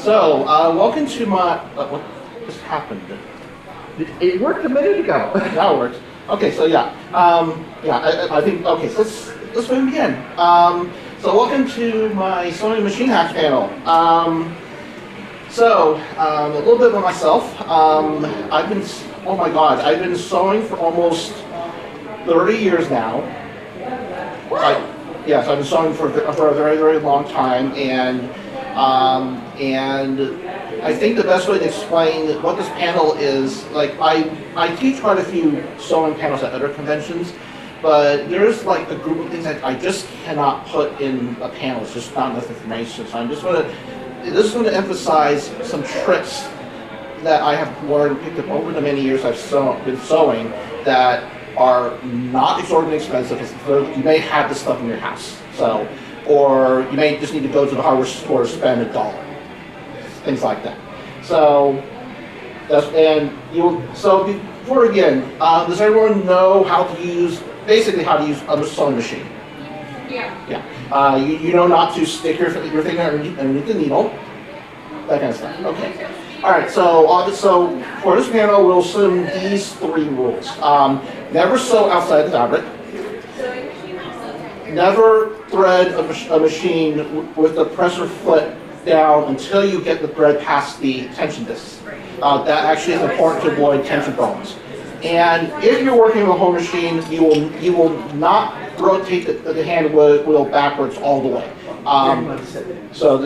So, welcome to my. What just happened? It worked a minute ago. That works. Okay, so yeah, I think okay. So let's begin. So welcome to my sewing machine hacks panel. A little bit about myself. I've been oh my god, I've been sewing for almost 30 years now. Yes, I've been sewing for a very long time, and I think the best way to explain what this panel is, like I teach quite a few sewing panels at other conventions, but there's like a group of things that I just cannot put in a panel. It's just not enough information. So this is going to emphasize some tricks that I have learned, picked up over the many years I've been sewing that are not exorbitantly expensive. You may have this stuff in your house, or you may just need to go to the hardware store and spend $1, things like that. So before we begin, does everyone know basically how to use a sewing machine? Yeah. Yeah. You know not to stick your finger underneath the needle, that kind of stuff. Okay. All right. So for this panel, we'll assume these 3 rules. Never sew outside the fabric. Never thread a machine with the pressure foot down until you get the thread past the tension disc. That actually is important to avoid tension problems. And if you're working with a home machine, you will not rotate the hand wheel backwards all the way. So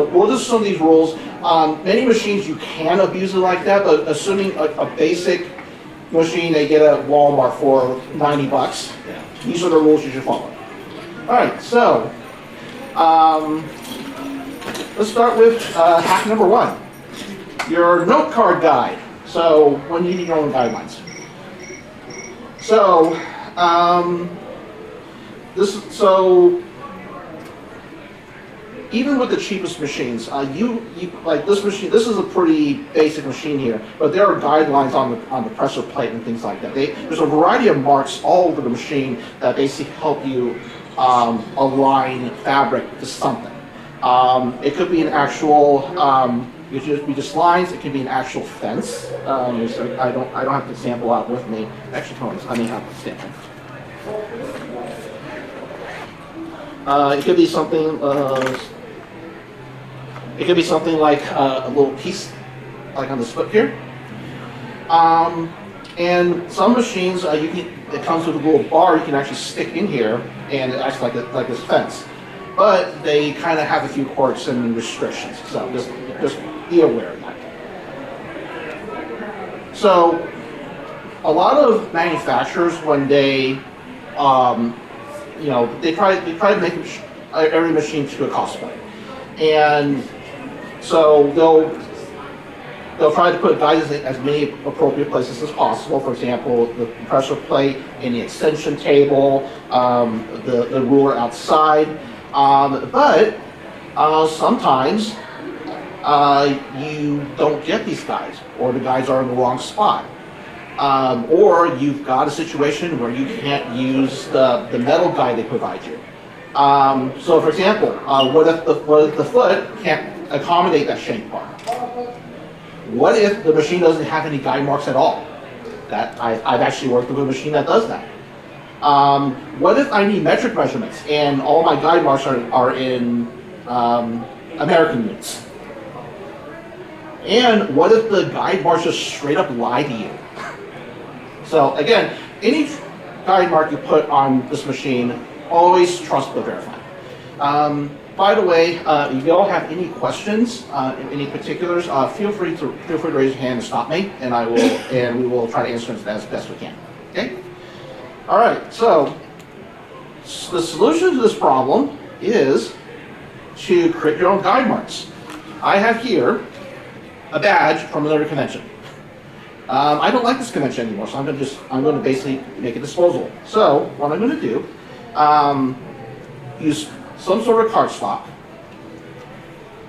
we'll just assume these rules. Many machines you can abuse it like that, but assuming a basic machine they get at Walmart for $90, these are the rules you should follow. All right, so let's start with hack number 1, your note card guide. So when you need your own guidelines. So even with the cheapest machines, you like this machine. This is a pretty basic machine here, but there are guidelines on the presser plate and things like that. There's a variety of marks all over the machine that basically help you align fabric to something. It could be an actual. It could be just lines. It could be an actual fence. So I don't have the sample out with me. Actually, I may have the sample. It could be something. It could be something like a little piece, like on the split here. And some machines, it comes with a little bar you can actually stick in here, and it acts like this fence. But they kind of have a few quirks and restrictions, so just be aware of that. So, a lot of manufacturers, when they try to make every machine to a cost point, and so they'll try to put guides in as many appropriate places as possible. For example, the pressure plate in the extension table, the ruler outside. But sometimes you don't get these guides, or the guides are in the wrong spot. Or you've got a situation where you can't use the metal guide they provide you. So for example, what if the foot can't accommodate that shank bar? What if the machine doesn't have any guide marks at all? I've actually worked with a machine that does that. What if I need metric measurements and all my guide marks are in American units? And what if the guide marks just straight up lie to you? So again, any guide mark you put on this machine, always trust but verify. By the way, if you all have any questions, any particulars, feel free to raise your hand and stop me, and we will try to answer them as best we can. Okay. All right. So the solution to this problem is to create your own guide marks. I have here a badge from another convention. I don't like this convention anymore, so I'm going to basically make it disposable. So what I'm going to do, use some sort of cardstock,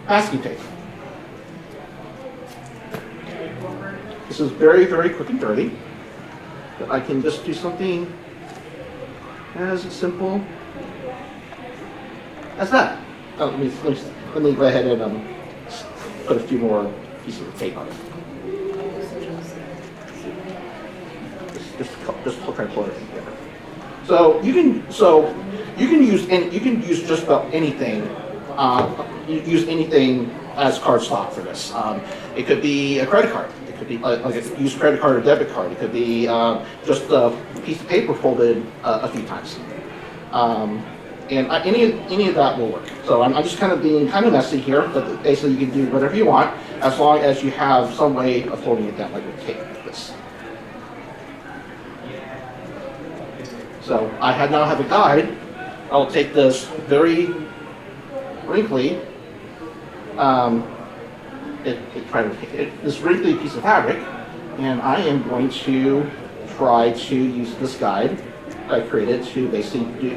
masking tape. This is very quick and dirty, but I can just do something as simple as that. Oh, let me go ahead and put a few more pieces of tape on it. Just try to pull it together. So you can use just about anything. Use anything as cardstock for this. It could be a credit card. It could be like a used credit card or debit card. It could be just a piece of paper folded a few times. And any of that will work. So I'm just kind of being kind of messy here, but basically you can do whatever you want as long as you have some way of holding it down, like with tape like this. So I now have a guide. I'll take this very wrinkly, this wrinkly piece of fabric, and I am going to try to use this guide I created to basically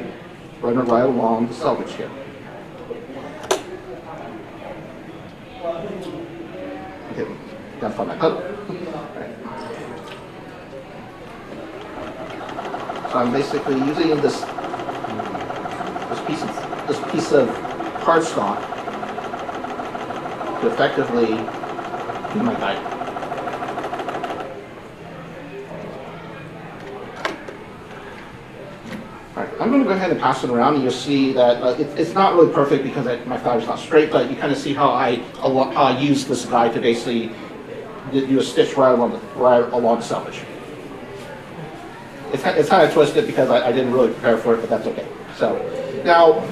run it right along the selvage here. Okay, gotta find my hook. So I'm basically using this piece of cardstock to effectively do my guide. All right, I'm going to go ahead and pass it around, and you'll see that it's not really perfect because my fabric's not straight, but you kind of see how I use this guide to basically do a stitch right along the selvage. It's kind of twisted because I didn't really prepare for it, but that's okay. So now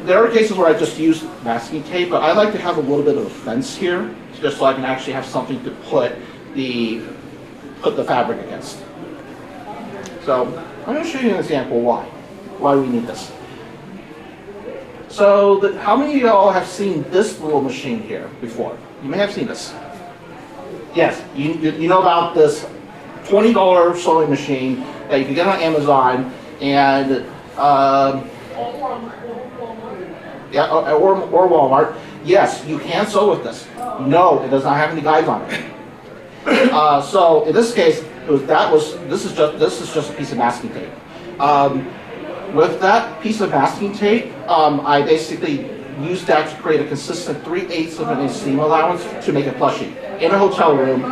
there are cases where I just use masking tape, but I like to have a little bit of a fence here, just so I can actually have something to put the fabric against. So I'm going to show you an example why we need this. So how many of y'all have seen this little machine here before? You may have seen this. Yes, you know about this $20 sewing machine that you can get on Amazon, and or Walmart. Yes, you can sew with this. No, it does not have any guides on it. So in this case, this is just a piece of masking tape. With that piece of masking tape, I basically used that to create a consistent 3/8 of an inch seam allowance to make a plushie in a hotel room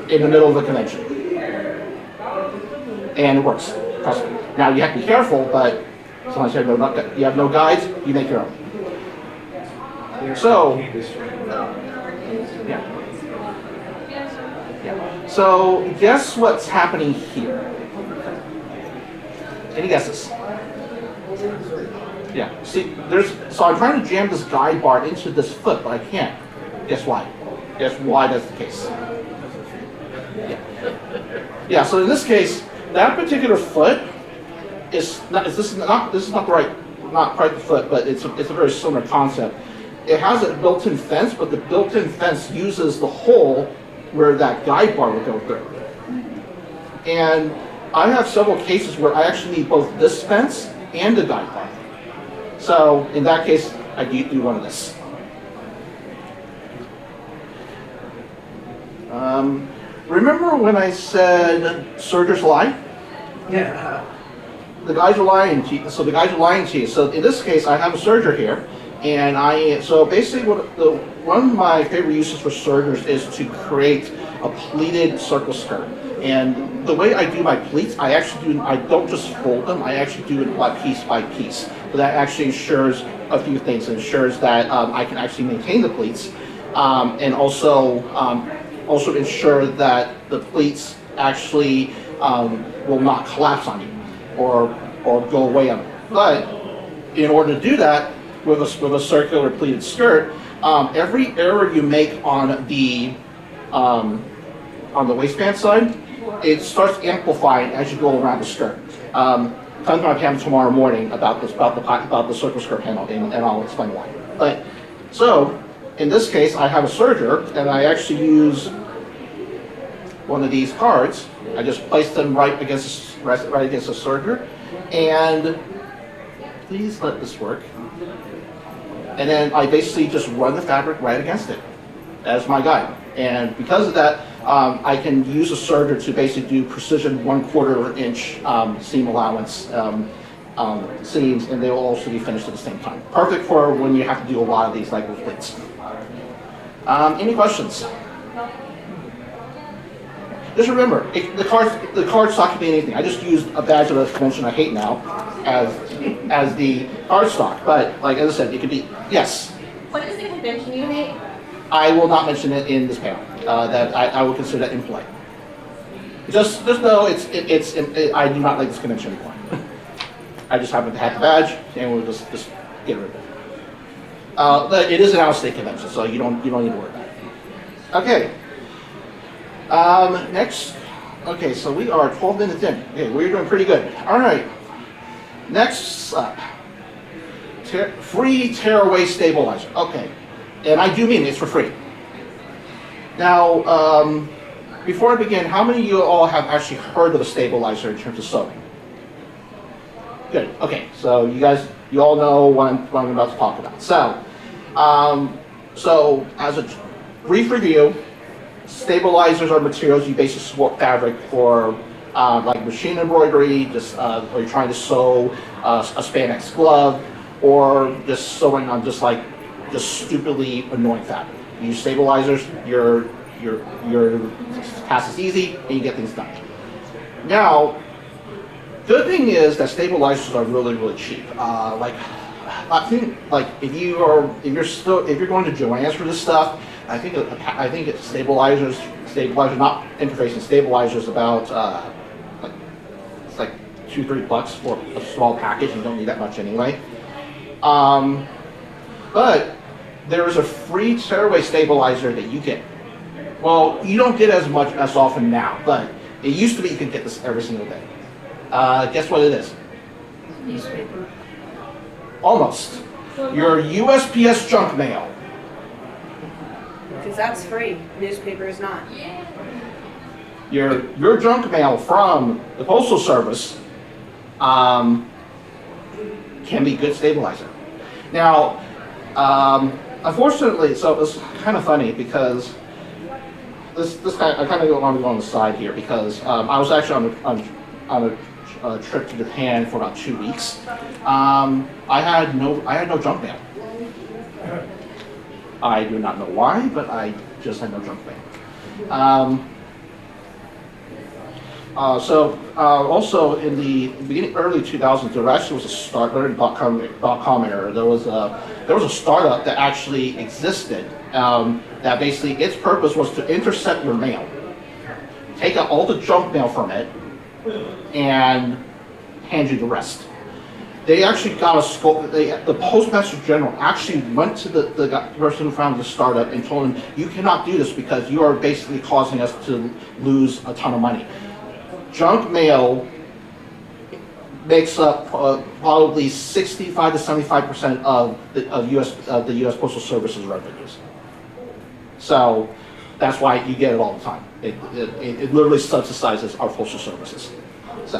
in the middle of a convention. And it works, trust me. Now you have to be careful, but sometimes you have no guides, you make your own. So, so guess what's happening here? Any guesses? Yeah, see, so I'm trying to jam this guide bar into this foot, but I can't. Guess why? Guess why that's the case? Yeah, so in this case, that particular foot is not quite the foot, but it's a very similar concept. It has a built-in fence, but the built-in fence uses the hole where that guide bar will go through. And I have several cases where I actually need both this fence and the guide bar. So in that case, I do one of this. Remember when I said sergers lie? Yeah. The guys are lying to you. So the guys are lying to you. So in this case, I have a serger here, and so basically one of my favorite uses for sergers is to create a pleated circle skirt. And the way I do my pleats, I don't just fold them, I actually do it by piece. So that actually ensures a few things. It ensures that I can actually maintain the pleats, and also ensure that the pleats actually will not collapse on you or go away on you. But in order to do that with a circular pleated skirt, every error you make on the waistband side, it starts amplifying as you go around the skirt. Come to my panel tomorrow morning about the circle skirt panel, and I'll explain why. But so in this case, I have a serger, and I actually use one of these cards. I just place them right against the serger, and please let this work. And then I basically just run the fabric right against it as my guide. And because of that, I can use a serger to basically do precision 1/4 inch seam allowance seams, and they will also be finished at the same time. Perfect for when you have to do a lot of these like with plates. Any questions? Just remember, the cardstock can be anything. I just used a badge of the convention I hate now as the cardstock, but like as I said, it could be, yes. What is the convention you hate? I will not mention it in this panel. That I would consider that impolite. Just know I do not like this convention anymore. I just happen to have the badge, and we'll just get rid of it. But it is an out-of-state convention, so you don't need to worry about it. Okay. Next. Okay, so we are 12 minutes in. Okay, we're doing pretty good. All right. Next up, free tearaway stabilizer. Okay, and I do mean it's for free. Now, before I begin, how many of you all have actually heard of a stabilizer in terms of sewing? Good. Okay, so you all know what I'm about to talk about. So as a brief review, stabilizers are materials you basically swap fabric for, like machine embroidery, or you're trying to sew a spandex glove, or just sewing on just stupidly annoying fabric. You use stabilizers, your task is easy, and you get things done. Now, the thing is that stabilizers are really, really cheap. I think if you're going to Joann's for this stuff, I think it's stabilizers not interfacing stabilizers about it's like $2-3 for a small package. You don't need that much anyway. But there is a free tearaway stabilizer that you get. Well, you don't get as often now, but it used to be you could get this every single day. Guess what it is? Newspaper. Almost. Your USPS junk mail. Because that's free. Newspaper is not. Your junk mail from the Postal Service can be good stabilizer. Now, unfortunately, so it's kind of funny because I kind of want to go on the side here because I was actually on a trip to Japan for about 2 weeks. I had no junk mail. I do not know why, but I just had no junk mail. Also in the early 2000s, there actually was a start during .com era. There was a startup that actually existed that basically its purpose was to intercept your mail, take out all the junk mail from it, and hand you the rest. They actually got the Postmaster General actually went to the person who founded the startup and told him, you cannot do this because you are basically causing us to lose a ton of money. Junk mail makes up probably 65 to 75% of the U.S. Postal Service's revenues. So that's why you get it all the time. It literally subsidizes our postal services. So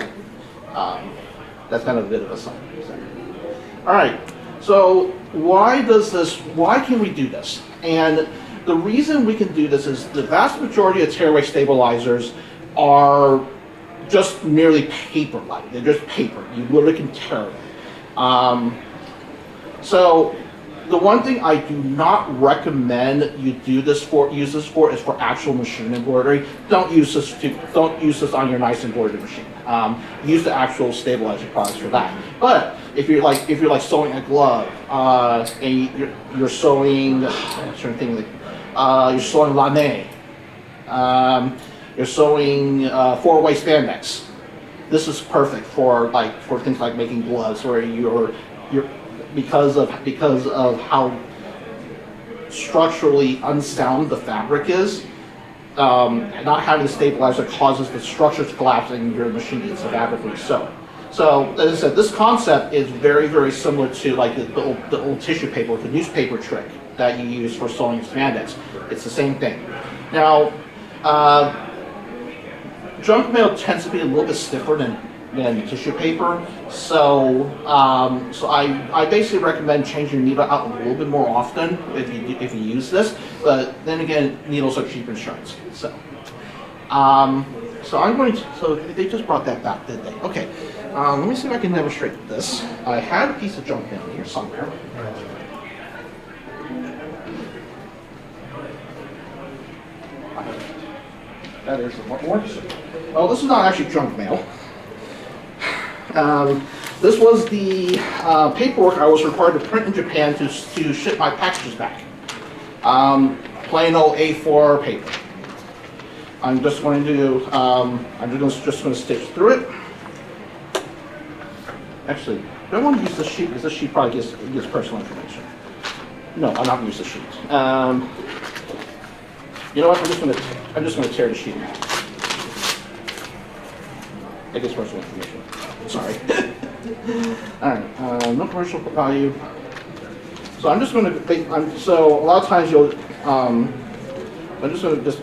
that's kind of a bit of a sign. All right. So why can we do this? And the reason we can do this is the vast majority of tearaway stabilizers are just merely paper-like. They're just paper. You literally can tear them. So the one thing I do not recommend you use this for is for actual machine embroidery. Don't use this on your nice embroidery machine. Use the actual stabilizer products for that. But if you're like sewing a glove and you're sewing, you're sewing lame, you're sewing four-way spandex. This is perfect for things like making gloves, where you're because of how structurally unsound the fabric is. Not having a stabilizer causes the structure to collapse and your machine needs to fabric resew. So, as I said, this concept is very, very similar to like the old tissue paper, the newspaper trick that you use for sewing spandex. It's the same thing. Now, junk mail tends to be a little bit stiffer than tissue paper, so I basically recommend changing your needle out a little bit more often if you use this. But then again, needles are cheap insurance. So I'm going to. So they just brought that back, did they? Okay. Let me see if I can demonstrate this. I had a piece of junk down here somewhere. That is what works. Well, this is not actually junk mail. This was the paperwork I was required to print in Japan to ship my packages back. Plain old A4 paper. I'm just going to just going to stitch through it. Actually, do I want to use this sheet because this sheet probably gives personal information. No, I'm not going to use the sheet. You know what? I'm just going to tear the sheet out. It gives personal information. Sorry. All right. No commercial value. So I'm just going to. So a lot of times you'll. I'm just going to just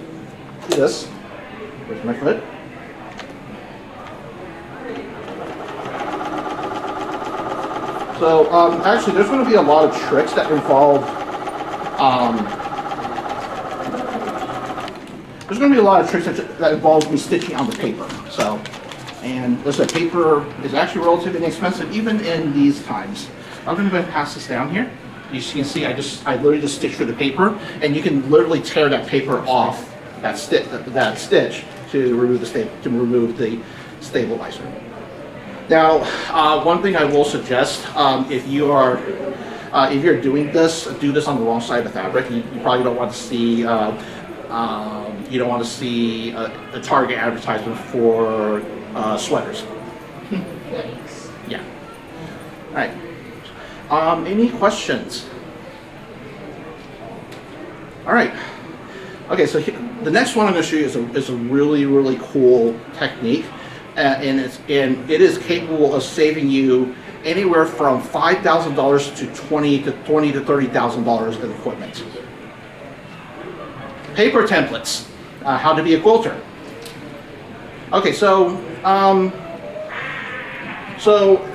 do this. Where's my foot? So actually, there's going to be a lot of tricks that involve. There's going to be a lot of tricks that involve me stitching on the paper. So, and as I said, paper is actually relatively inexpensive even in these times. I'm going to go ahead and pass this down here. As you can see, I literally just stitch through the paper, and you can literally tear that paper off that stitch to remove the stabilizer. Now, one thing I will suggest, if you're doing this, do this on the wrong side of the fabric. You probably don't want to see a Target advertisement for sweaters. Yeah. All right. Any questions? All right. Okay, so the next one I'm going to show you is a really, really cool technique, and it is capable of saving you anywhere from $5,000 to $20,000 to $30,000 in equipment. Paper templates. How to be a quilter. Okay, so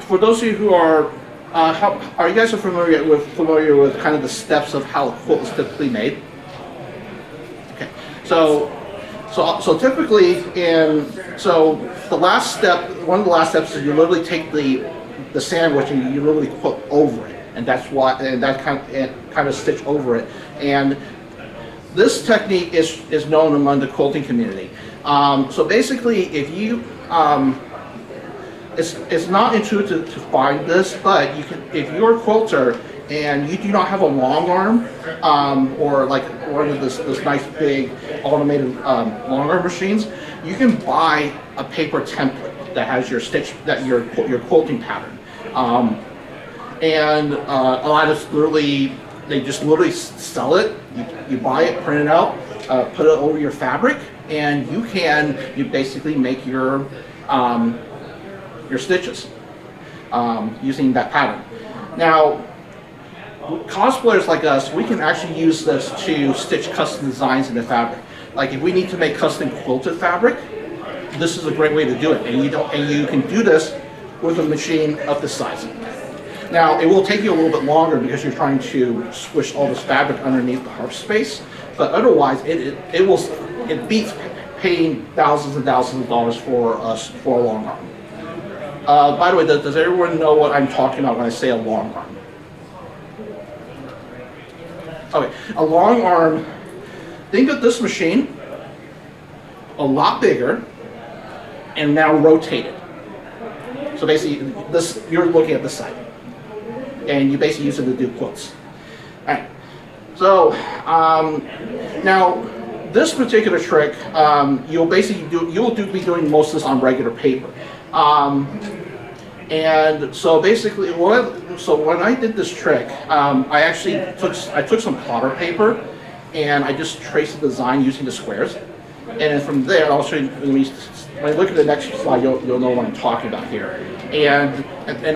for those of you who are you guys familiar with kind of the steps of how a quilt is typically made? Okay, so typically the last step, one of the last steps is you literally take the sandwich and you literally quilt over it, and that kind of stitch over it. And this technique is known among the quilting community. So basically, if you it's not intuitive to find this, but you can, if you're a quilter and you do not have a long arm or like one of this nice big automated long arm machines, you can buy a paper template that has your your quilting pattern, and a lot of they just literally sell it. You buy it, print it out, put it over your fabric, and you basically make your stitches using that pattern. Now, cosplayers like us, we can actually use this to stitch custom designs in the fabric. Like if we need to make custom quilted fabric, this is a great way to do it. And you can do this with a machine of this size. Now, it will take you a little bit longer because you're trying to squish all this fabric underneath the harp space, but otherwise it beats paying thousands and thousands of dollars for a long arm. By the way, does everyone know what I'm talking about when I say a long arm? Okay, a long arm, think of this machine, a lot bigger, and now rotated. So basically, you're looking at this side, and you basically use it to do quilts. All right, so now this particular trick, you'll be doing most of this on regular paper. And so basically, when I did this trick, I took some plotter paper and I just traced the design using the squares. And then from there, I'll show you. When I look at the next slide, you'll know what I'm talking about here. And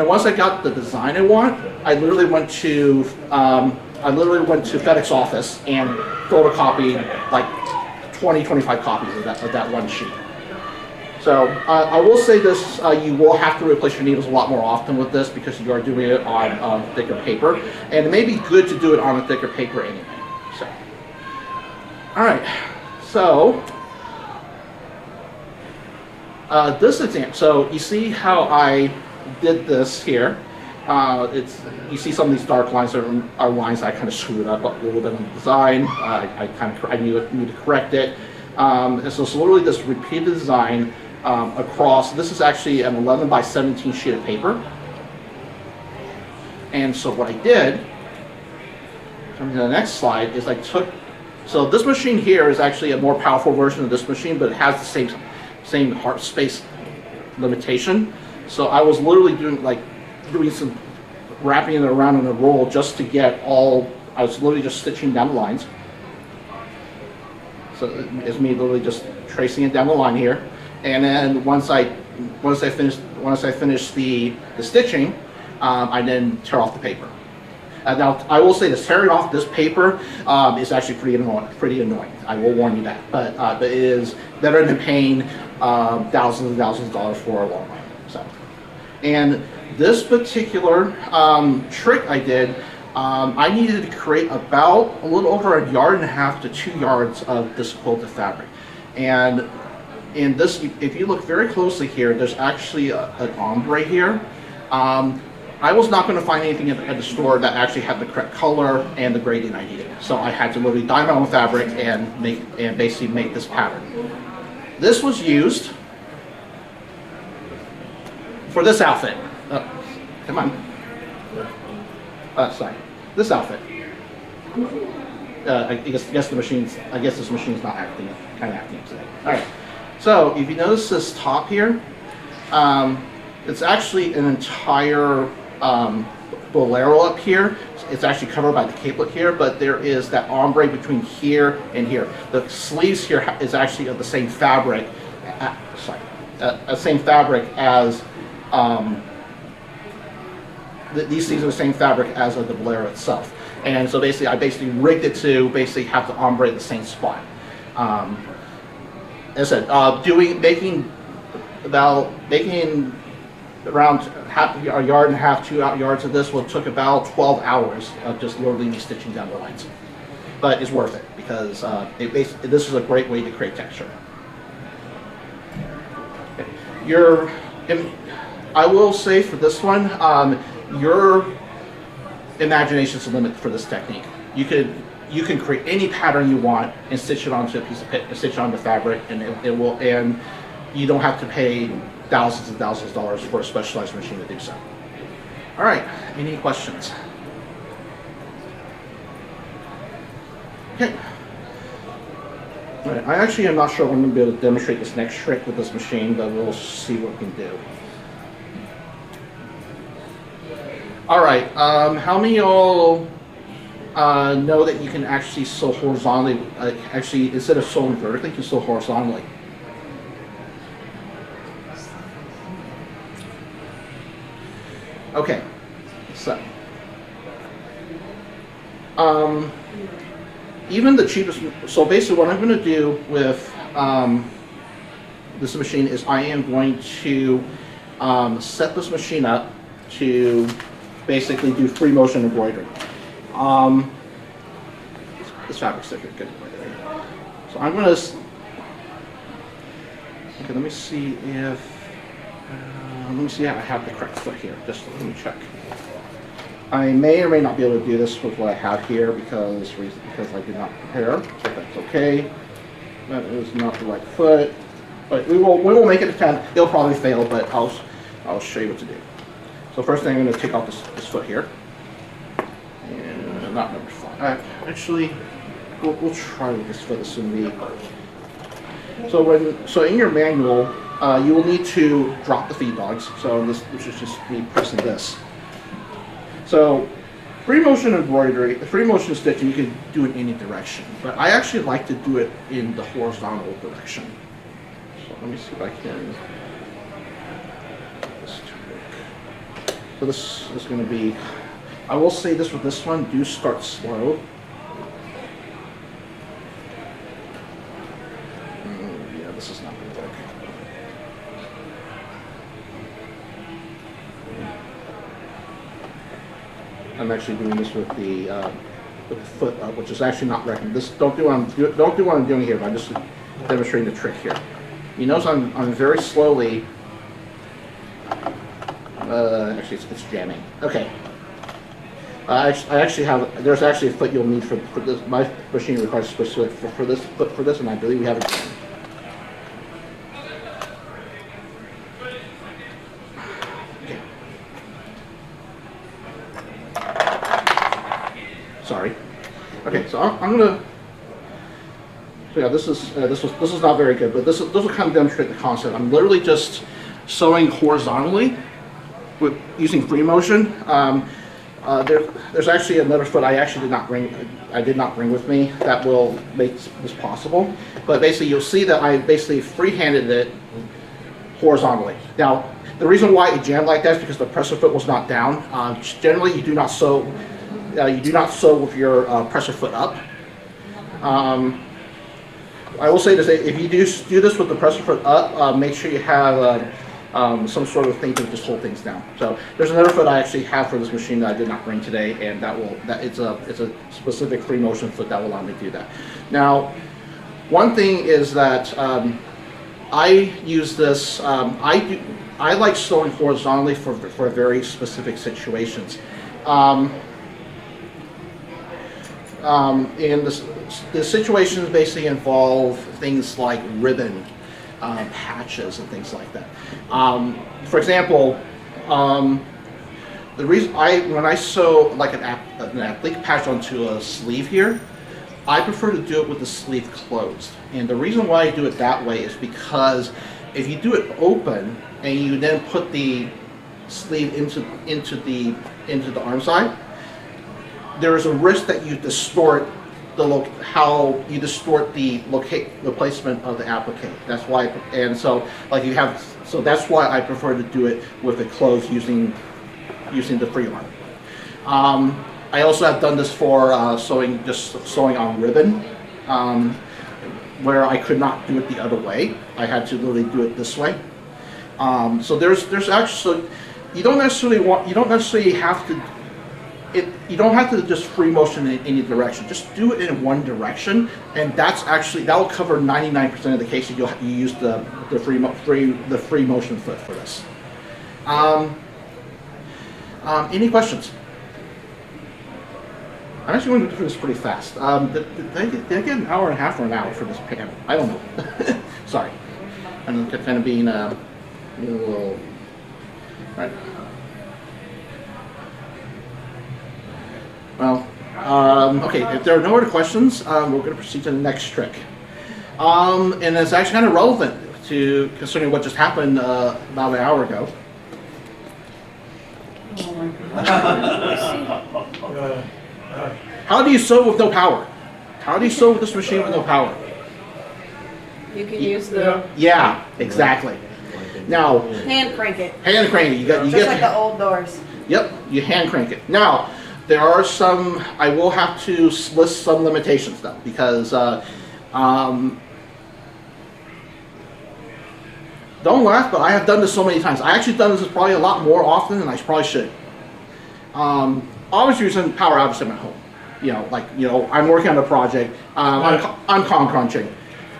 once I got the design I want, I literally went to FedEx office and photocopied like 25 copies of that one sheet. So I will say this, you will have to replace your needles a lot more often with this because you are doing it on thicker paper. And it may be good to do it on a thicker paper anyway. So, all right, so This example, so you see how I did this here. You see some of these dark lines are lines I kind of screwed up a little bit in the design. I knew to correct it. And so it's literally this repeated design across. This is actually an 11 by 17 sheet of paper. And so what I did, coming to the next slide, is I took. So this machine here is actually a more powerful version of this machine, but it has the same heart space limitation. So I was literally doing some wrapping it around in a roll just to get all. I was literally just stitching down the lines. So it's me literally just tracing it down the line here, and then once I finish the stitching, I then tear off the paper. Now I will say this: tearing off this paper is actually pretty annoying. I will warn you that, but it is better than paying thousands and thousands of dollars for a long line. So, and this particular trick I did. I needed to create about a little over 1.5 yards to 2 yards of this quilted fabric. And in this, if you look very closely here, there's actually an ombre here. I was not going to find anything at the store that actually had the correct color and the grading I needed. So I had to literally dye my own fabric and basically make this pattern. This was used for this outfit. Come on. Sorry, this outfit. I guess this machine's not kind of acting today. All right. So if you notice this top here, it's actually an entire bolero up here. It's actually covered by the capelet here, but there is that ombre between here and here. The sleeves here is actually of the same fabric. Same fabric as. These things are the same fabric as the bolero itself, and so basically I rigged it to basically have the ombre at the same spot. As I said, making around a yard and a half, 2 yards of this took about 12 hours of just literally me stitching down the lines, but it's worth it because this is a great way to create texture. I will say for this one. Your imagination's the limit for this technique. You can create any pattern you want and stitch it onto a piece of stitch onto fabric, and it will. And you don't have to pay thousands and thousands of dollars for a specialized machine to do so. All right. Any questions? Okay. All right. I actually am not sure if I'm going to be able to demonstrate this next trick with this machine, but we'll see what we can do. All right, how many of y'all know that you can actually sew horizontally, actually instead of sewing vertically, you can sew horizontally? Okay, so, even the cheapest, so basically what I'm going to do with this machine is I am going to set this machine up to basically do free motion embroidery. This fabric's good embroidery. So I'm going to. Okay, let me see if. I have the correct foot here. Just let me check. I may or may not be able to do this with what I have here because I did not prepare. So that's okay. That is not the right foot, but we will make it a 10. It'll probably fail, but I'll show you what to do. So first thing I'm going to take off this foot here, and not number 5. Actually, we'll try with this foot. This will be. So in your manual, you will need to drop the feed dogs. So this is just me pressing this. So free motion embroidery, free motion stitching, you can do it in any direction, but I actually like to do it in the horizontal direction. So let me see if I can. So this is going to be, I will say this with this one, do start slow. Yeah, this is not going to work. I'm actually doing this with the foot up, which is actually not recommended. Don't do what I'm doing here, but I'm just demonstrating the trick here. You notice I'm very slowly. Actually, it's jamming. Okay. I actually have. There's actually a foot you'll need for this. My machine requires specific for this foot for this, and I believe we have it. Okay. Sorry. Okay, so I'm gonna. So yeah, this is not very good, but this will kind of demonstrate the concept. I'm literally just sewing horizontally with using free motion. There's actually another foot I actually did not bring with me that will make this possible. But basically, you'll see that I basically freehanded it horizontally. Now, the reason why it jammed like that is because the presser foot was not down. Generally, you do not sew. You do not sew with your presser foot up. I will say this: if you do this with the presser foot up, make sure you have some sort of thing to just hold things down. So there's another foot I actually have for this machine that I did not bring today, and it's a specific free motion foot that will allow me to do that. Now, one thing is that I use this. I like sewing horizontally for very specific situations. And the situations basically involve things like ribbon, patches, and things like that. For example, the reason when I sew like an applique patch onto a sleeve here, I prefer to do it with the sleeve closed. And the reason why I do it that way is because if you do it open and you then put the sleeve into the arm side, there is a risk that you distort the placement of the applique. That's why, and so like you have, so that's why I prefer to do it with it closed using the free arm. I also have done this for sewing on ribbon, where I could not do it the other way. I had to literally do it this way. So there's actually, you don't necessarily have to. You don't have to just free motion in any direction. Just do it in one direction, and that will cover 99% of the cases you use the free motion foot for this. Any questions? I'm actually going to do this pretty fast. Did I get an hour and a half or an hour for this panel? I don't know. Sorry, I'm kind of being a little. All right. Well, okay, if there are no other questions, we're going to proceed to the next trick. And it's actually kind of relevant to concerning what just happened about an hour ago. How do you sew with no power? How do you sew with this machine with no power? You can use the Yeah, exactly. Now, hand crank it. hand crank it. You Just get like the old doors. Yep, you hand crank it. Now, there are some, I will have to list some limitations though, because don't laugh, but I have done this so many times. I actually done this probably a lot more often than I probably should. Always using power outage at home. I'm working on a project, I'm con crunching.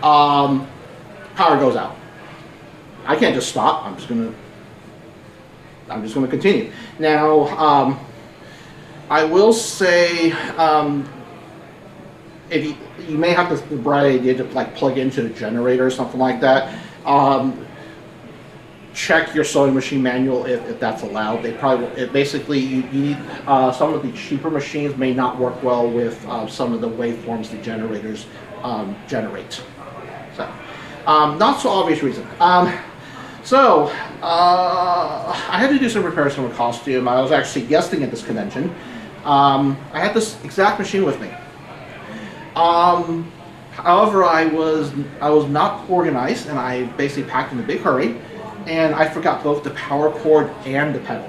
Power goes out. I can't just stop. I'm just gonna continue. Now, I will say, if you may have the bright idea to like plug into a generator or something like that. Check your sewing machine manual if that's allowed. They probably basically you need some of the cheaper machines may not work well with some of the waveforms the generators generate. So, not so obvious reason. So, I had to do some repairs on a costume. I was actually guesting at this convention. I had this exact machine with me. However, I was not organized, and I basically packed in a big hurry, and I forgot both the power cord and the pedal.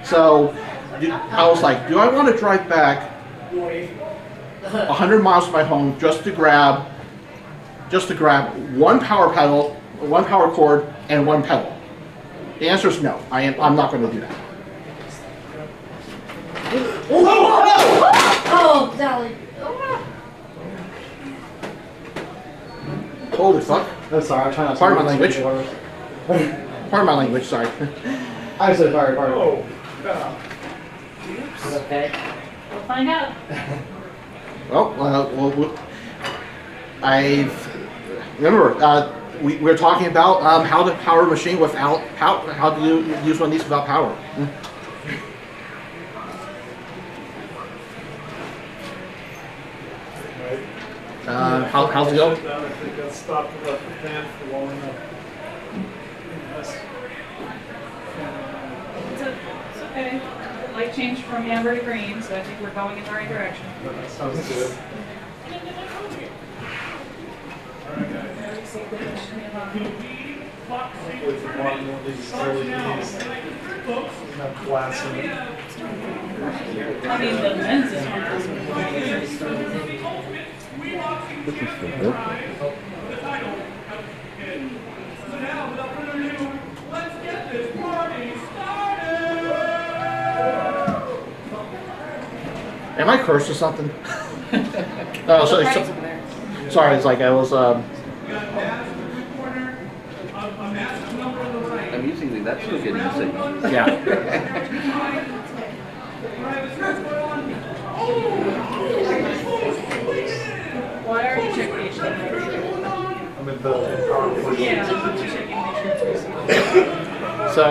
So, I was like, do I want to drive back 100 miles from my home just to grab one power pedal, one power cord, and one pedal? The answer is no. I'm not going to do that. Oh, Dolly. Holy fuck. I'm sorry, I'm trying not to. Pardon my language. words. Pardon my language, sorry. I'm so sorry, pardon. Oh, Okay. We'll find out. Well, I remember we were talking about how to power a machine without how do you use one of these without power. How's it go? I think that stopped the fan for long enough. It's okay. The light changed from amber to green, so I think we're going in the right direction. That sounds good. Hopefully if you want one of these LEDs, have glass in it. I mean, the lens is one. This is so good. Am I cursed or something? Oh, sorry. It's like I was. I'm usually that's still getting a signal. Yeah. Why are you checking each thing? I'm in the power portion. Yeah, I'm checking, make sure it's received. So.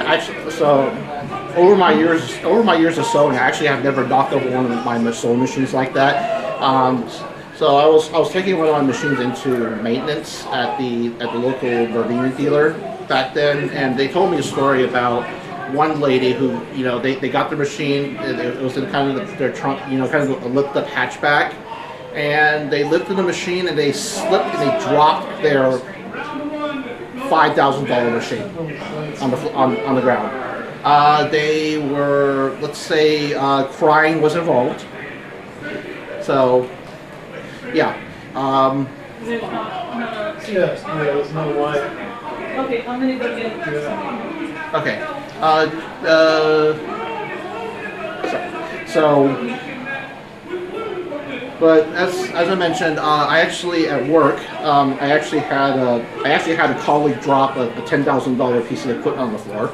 Actually, so over my years of sewing, I actually have never knocked over one of my sewing machines like that. So I was taking one of my machines into maintenance at the local Gardenia dealer back then, and they told me a story about one lady who, you know, they got their machine. It was in kind of their trunk, you know, kind of a lift up hatchback, and they lifted the machine and they slipped and they dropped their $5,000 machine on the ground. They were, let's say, crying was involved. So, yeah. Is it, no. Yes, no, there's no light. Okay, I'm gonna go get something. Okay. So, but as I mentioned, I actually at work, I actually had a colleague drop a $10,000 piece of equipment on the floor.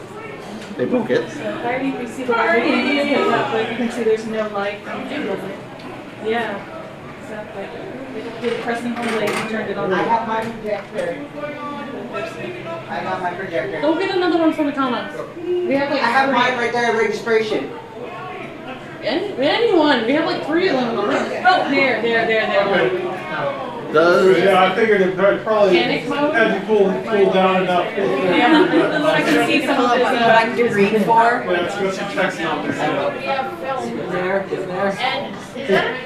They broke it. So I think we see the light, but you can see there's no light. Yeah, exactly. They were pressing home late and turned it on. I have my projector. I got my projector. Go get another one from the comments. We have like I have three. mine right there, registration. Anyone. We have like 3 of them. Oh, there. Does Yeah, I figured it probably Panic mode? had you cool down enough. Yeah, I can see some of Pull up this. what I can read for. Yeah, it's got some text on there. There, there.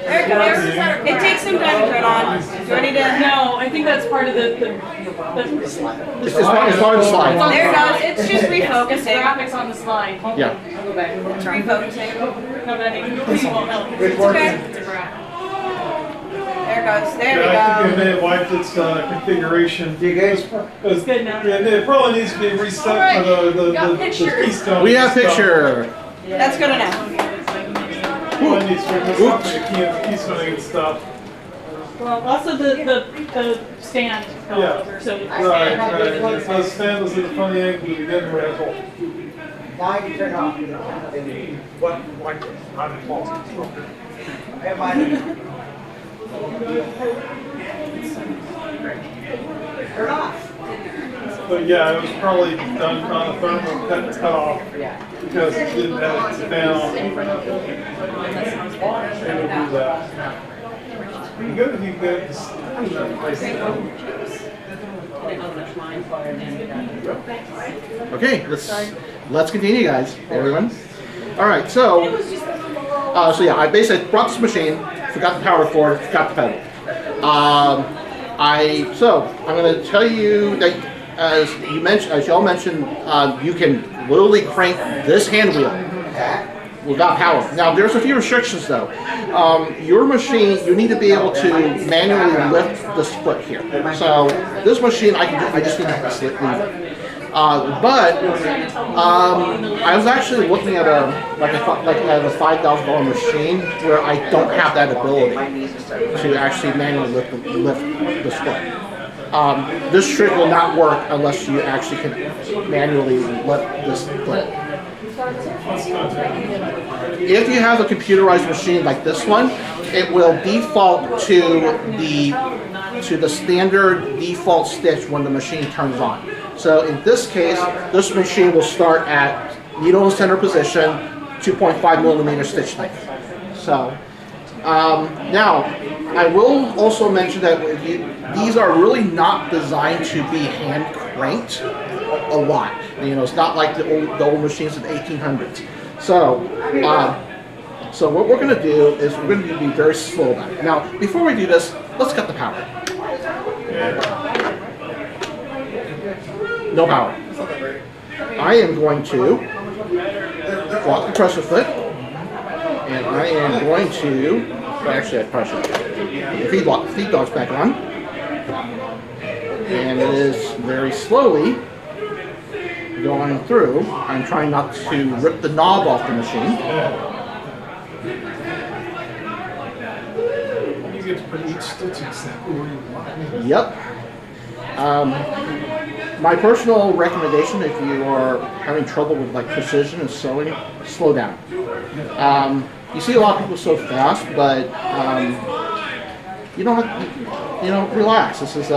There it goes. It takes some time to turn on. Do I need to? No, I think that's part of the it's part of the slide? There it goes. It's just it's refocusing. graphics on the slide. Yeah. It's refocusing. No, that ain't, this won't help. It's working. It's a graph. There it goes. There Yeah, I think we it may have wiped its configuration. Do you guys? It's good now. Yeah, it probably needs to be reset for the keystone. We have stuff. picture. go. That's good enough. Probably needs to reset for the keystoning and stuff. Well, also the stand fell Yeah. over, so. Right. So the stand was at a funny angle to begin with. Now you turn off. What? Like, I'm involved. I have mine. Turn off. But yeah, it was probably done on a thermal cut off because it didn't have its fan on. It'll do that. It'd be good if you could just Okay, let's continue, guys. Everyone. All right, so yeah, I basically brought this machine, forgot the power cord, forgot the pedal. I'm going to tell you that as y'all mentioned, you can literally crank this hand wheel without power. Now, there's a few restrictions though. Your machine, you need to be able to manually lift this foot here. So this machine, I just need to leave it. I was actually looking at a $5,000 machine where I don't have that ability to actually manually lift the split. This trick will not work unless you actually can manually lift this split. If you have a computerized machine like this one, it will default to the standard default stitch when the machine turns on. So in this case, this machine will start at needle in center position, 2.5 millimeter stitch length. So now, I will also mention that these are really not designed to be hand cranked a lot. You know, it's not like the old machines of the 1800s. So, so what we're going to do is we're going to be very slow about it. Now, before we do this, let's cut the power. No power. I am going to lock the pressure foot, and I am going to, actually I probably should the feed dog's back on, and it is very slowly going through. I'm trying not to rip the knob off the machine. You get to put each stitch exactly where you want. Yep. My personal recommendation, if you are having trouble with like precision and sewing, slow down. You see a lot of people sew fast, but you don't have, relax. This is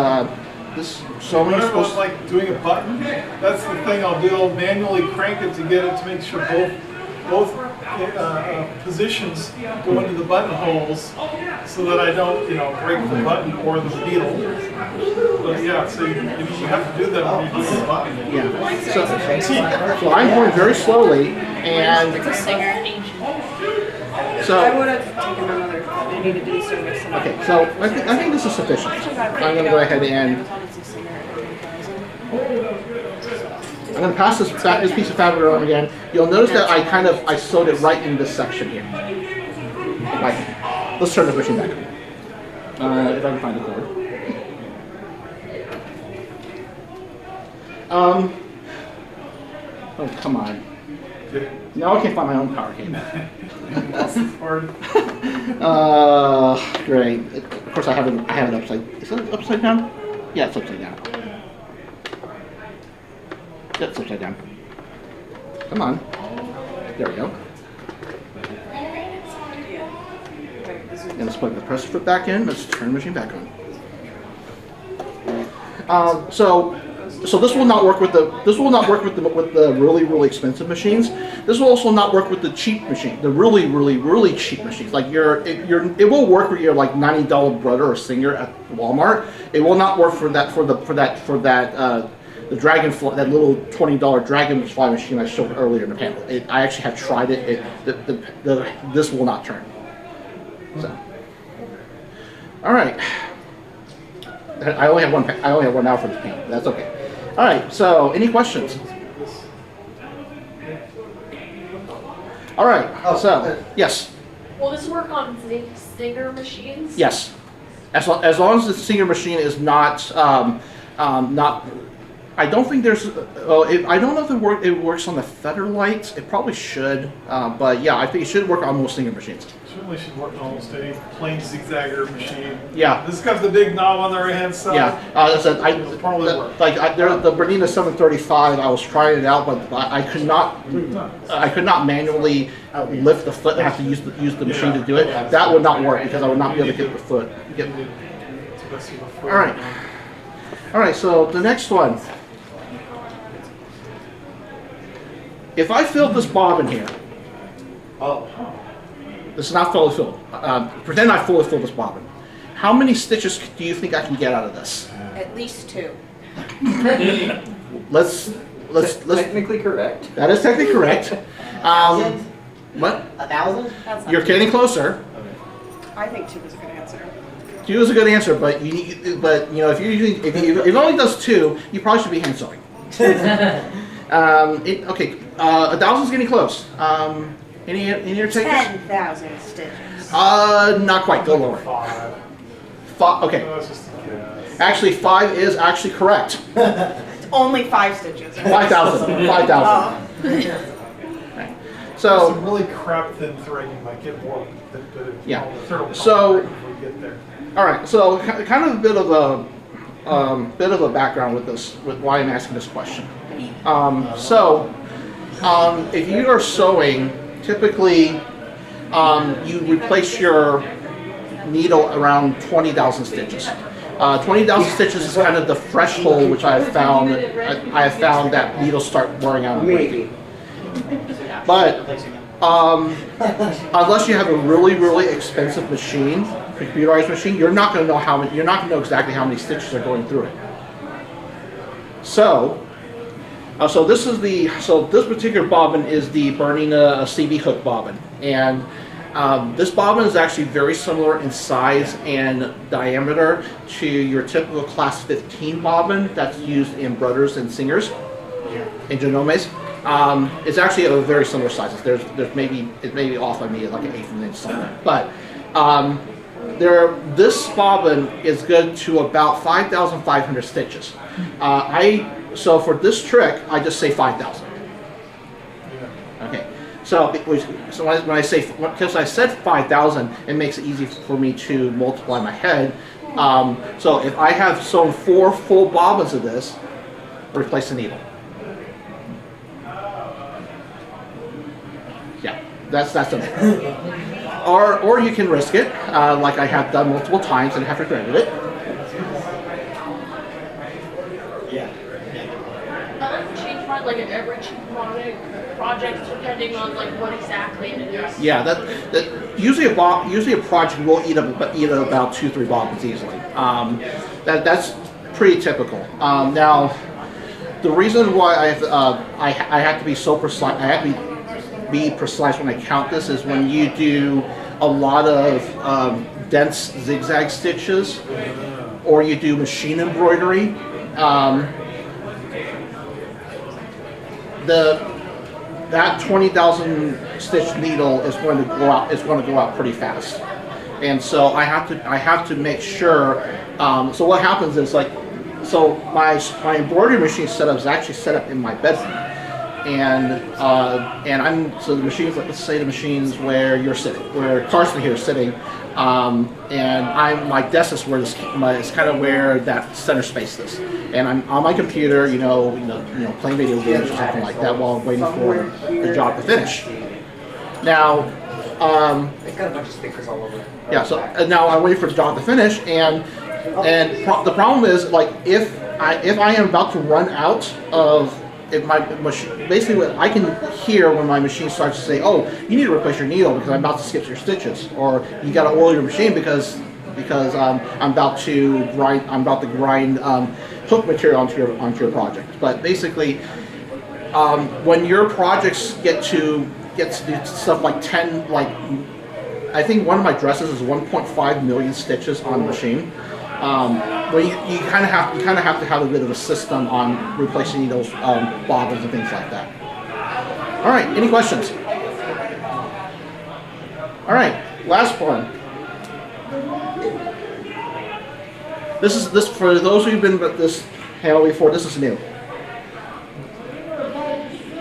this sewing is Whenever supposed I'm like doing a button, that's the thing I'll do. I'll manually crank it to get it to make sure both positions go into the button holes so that I don't, break the button or the needle. But yeah, so you have to do that when you do the button. Yeah. So I'm going very slowly, and It's a singer. so. I would have taken another. I needed to do service. Okay, so I think this is sufficient. I'm going to go ahead and I'm going to pass this piece of fabric around again. You'll notice that I sewed it right in this section here. Right. Let's turn this machine back on. If I can find the cord. Oh, come on. Now I can't find my own power cable. Great. Of course, I have it upside. Is it upside down? Yeah, it's upside down. Yeah, it's upside down. Come on. There we go. And let's plug the pressure foot back in. Let's turn the machine back on. So this will not work with the really expensive machines. This will also not work with the cheap machine, the really cheap machines. Like it will work with your like $90 Brother or Singer at Walmart. It will not work for that the Dragonfly, that little $20 Dragonfly machine I showed earlier in the panel. I actually have tried it. This will not turn. So, all right. I only have one hour for this panel. That's okay. All right. So, any questions? All right. So, yes. Will this work on Stinger machines? Yes. As long as the Singer machine is not not. I don't think there's. I don't know if it works on the feather lights. It probably should, but yeah, I think it should work on most Singer machines. Certainly should work on almost any plain zigzagger machine. Yeah. This got the big knob on the right hand side. Yeah. It'll probably work. The Bernina 735. I was trying it out, but I could not. I could not manually lift the foot and have to use the machine to do it. That would not work because I would not be able to get the foot. All right. All right. So the next one. If I filled this bobbin here, this is not fully filled. Pretend I fully filled this bobbin. How many stitches do you think I can get out of this? At least 2. Let's. Technically correct. That is technically correct. What? 1,000? You're getting closer. I think 2 is a good answer. 2 is a good answer, but if it only does 2, you probably should be hand sewing. Okay, 1,000 is getting close. Any other takers? 10,000 stitches. Not quite. Go lower. 5. Okay. That's just a guess. Actually, 5 is actually correct. 10,000 It's only 5 stitches. 5,000. 5,000. Oh. So Some really crap thin thread you might get warped. Yeah. So So- before you get there. all right. So kind of a bit of a background with this, with why I'm asking this question. If you are sewing, typically you replace your needle around 20,000 stitches. 20,000 stitches is kind of the threshold which I have found. I have found that needles start wearing out and breaking. But unless you have a really expensive machine, computerized machine, you're not going to know how many. You're not going to know exactly how many stitches are going through it. So this particular bobbin is the Bernina CB hook bobbin, and this bobbin is actually very similar in size and diameter to your typical class 15 bobbin that's used in Brothers and Singers, in Genomes. It's actually a very similar sizes. It may be off by me like an eighth of an inch something, but this bobbin is good to about 5,500 stitches. So for this trick, I just say 5,000. Okay. So when I say, because I said 5,000, it makes it easy for me to multiply my head. So if I have sewn 4 full bobbins of this, replace the needle. Yeah, that's it. Or you can risk it, like I have done multiple times and have regretted it. I like to change mine like at every project depending on like what exactly it is. Yeah, that usually a project will eat about 2-3 bobbins easily. That's pretty typical. Now, the reason why I have to be so precise, I have to be precise when I count this, is when you do a lot of dense zigzag stitches, or you do machine embroidery. That 20,000 stitch needle is going to go out. Is going to go out pretty fast, and so I have to make sure. So what happens is my embroidery machine setup is actually set up in my bedroom, and the machines, let's say the machines where you're sitting, where Carson here is sitting, and my desk is where it's kind of where that center space is, and I'm on my computer, playing video games or something like that while I'm waiting for the job to finish. Now, It's got a bunch of stickers all over it. yeah. So now I'm waiting for the job to finish, and the problem is, like, if I am about to run out of. If my machine, basically what I can hear when my machine starts to say, "Oh, you need to replace your needle because I'm about to skip your stitches," or "You got to oil your machine because I'm about to grind hook material onto your project." But basically, when your projects get to do stuff like 10, like I think one of my dresses is 1.5 million stitches on the machine. Well, you kind of have to have a bit of a system on replacing needles, bobbins, and things like that. All right, any questions? All right, last one. This for those who've been with this panel before. This is new.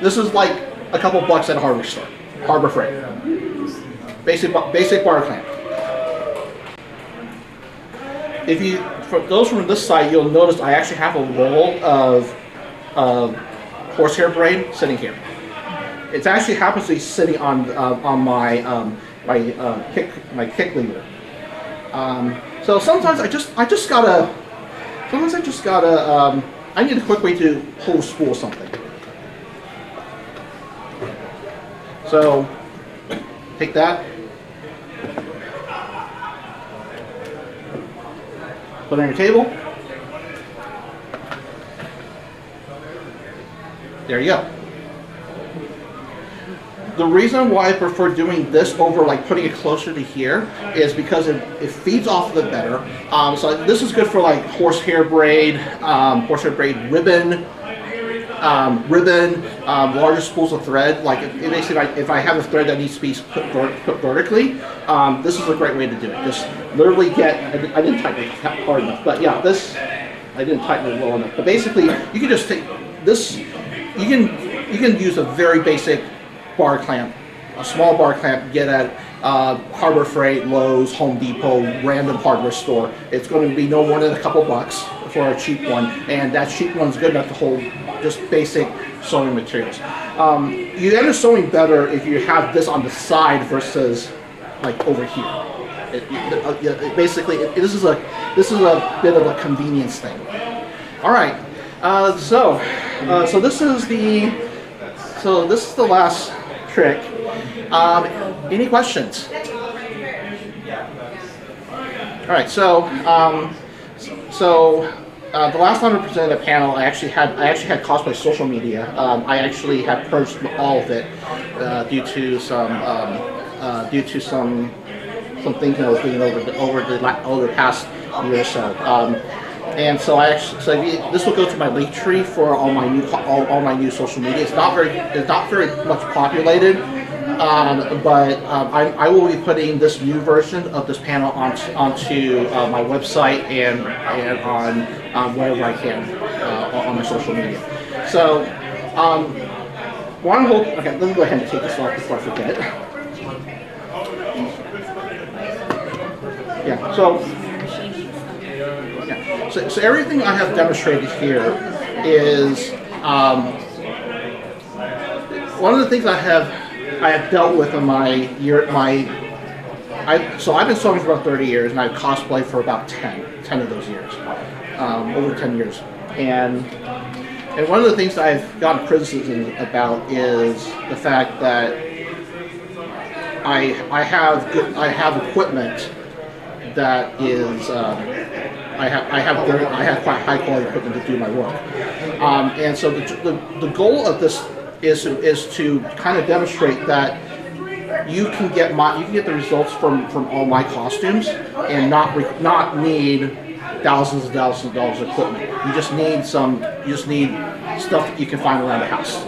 This is like a couple bucks at a hardware store, Harbor Freight. Basic bar clamp. For those from this side, you'll notice I actually have a roll of horsehair braid sitting here. It actually happens to be sitting on my kick lever. So sometimes I need a quick way to pull spool something. So take that. Put it on your table. There you go. The reason why I prefer doing this over like putting it closer to here is because it feeds off of it better. So this is good for like horsehair braid ribbon, larger spools of thread. Like basically, if I have a thread that needs to be put vertically, this is a great way to do it. Just literally I didn't type it hard enough, but yeah, this I didn't tighten it well enough. But basically, you can just take this. You can use a very basic bar clamp, a small bar clamp. Get at Harbor Freight, Lowe's, Home Depot, random hardware store. It's going to be no more than a couple bucks for a cheap one, and that cheap one's good enough to hold just basic sewing materials. You end up sewing better if you have this on the side versus like over here. Basically, this is a bit of a convenience thing. All right, so this is the last trick. Any questions? All right, so the last time I presented a panel, I actually had cosplay social media. I actually had purged all of it due to some things that I was doing over the past year or so. And so this will go to my link tree for all my new social media. It's not very much populated, but I will be putting this new version of this panel onto my website and on wherever I can on my social media. So okay, let me go ahead and take this off before I forget. Yeah. So everything I have demonstrated here is one of the things I have dealt with in so I've been sewing for about 30 years, and I've cosplayed for about 10 of those years, over 10 years. And one of the things that I've gotten criticism about is the fact that I have equipment that is I have quite high quality equipment to do my work, and so the goal of this is to kind of demonstrate that you can get the results from all my costumes and not need thousands of dollars of equipment. You just need stuff that you can find around the house,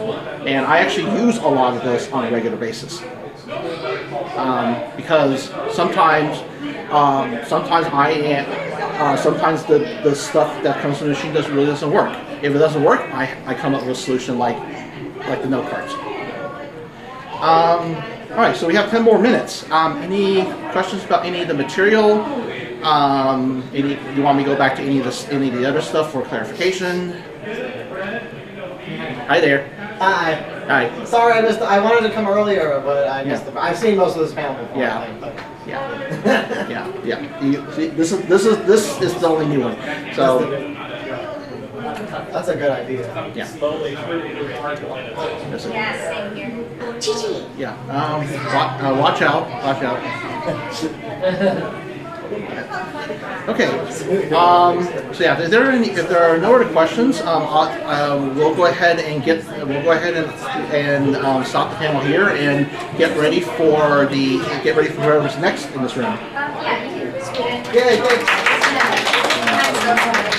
and I actually use a lot of this on a regular basis because sometimes sometimes the stuff that comes from the machine really doesn't work. If it doesn't work, I come up with a solution like the note cards. All right, so we have 10 more minutes. Any questions about any of the material? You want me to go back to any of the other stuff for clarification? Hi there. Hi. Hi. Sorry, I missed. I wanted to come earlier, but I missed it. I've seen most of this panel before. Yeah. I think, but. Yeah. This is the only new one. So That's a good idea. yeah. Same here. Yeah. Watch out. Okay. So yeah, if there are no other questions, we'll go ahead and stop the panel here and get ready for whoever's next in this room. Yeah, thanks.